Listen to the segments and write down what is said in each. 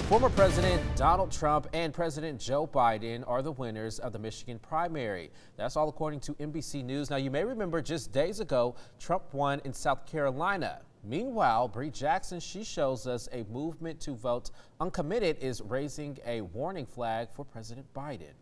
Former President Donald Trump and President Joe Biden are the winners of the Michigan primary. That's all according to NBC News. Now, you may remember just days ago, Trump won in South Carolina. Meanwhile, Bree Jackson, she shows us a movement to vote uncommitted is raising a warning flag for President Biden.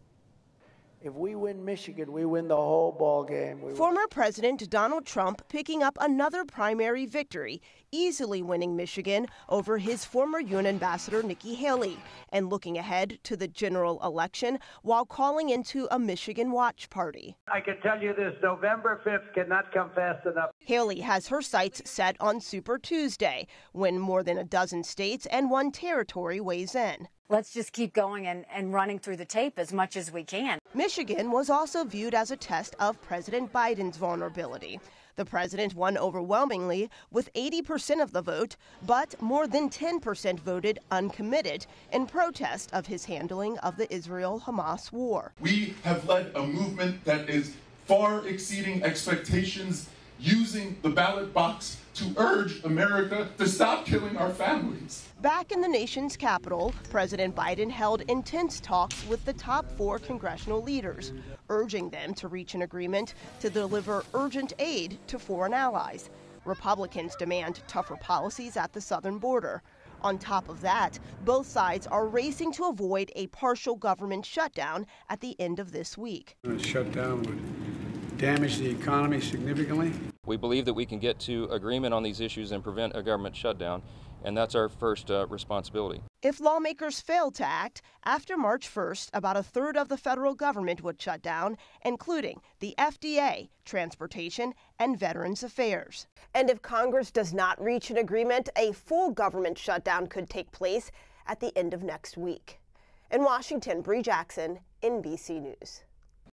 If we win Michigan, we win the whole ball game. Former President Donald Trump picking up another primary victory, easily winning Michigan over his former UN ambassador Nikki Haley, and looking ahead to the general election while calling into a Michigan watch party. I can tell you this, November 5th cannot come fast enough. Haley has her sights set on Super Tuesday, when more than a dozen states and one territory weighs in. Let's just keep going and running through the tape as much as we can. Michigan was also viewed as a test of President Biden's vulnerability. The president won overwhelmingly with 80% of the vote, but more than 10% voted uncommitted in protest of his handling of the Israel-Hamas war. We have led a movement that is far exceeding expectations, using the ballot box to urge America to stop killing our families. Back in the nation's capital, President Biden held intense talks with the top 4 congressional leaders, urging them to reach an agreement to deliver urgent aid to foreign allies. Republicans demand tougher policies at the southern border. On top of that, both sides are racing to avoid a partial government shutdown at the end of this week. A shutdown would damage the economy significantly. We believe that we can get to agreement on these issues and prevent a government shutdown, and that's our first responsibility. If lawmakers fail to act, after March 1st, about a third of the federal government would shut down, including the FDA, Transportation, and Veterans Affairs. And if Congress does not reach an agreement, a full government shutdown could take place at the end of next week. In Washington, Bree Jackson, NBC News.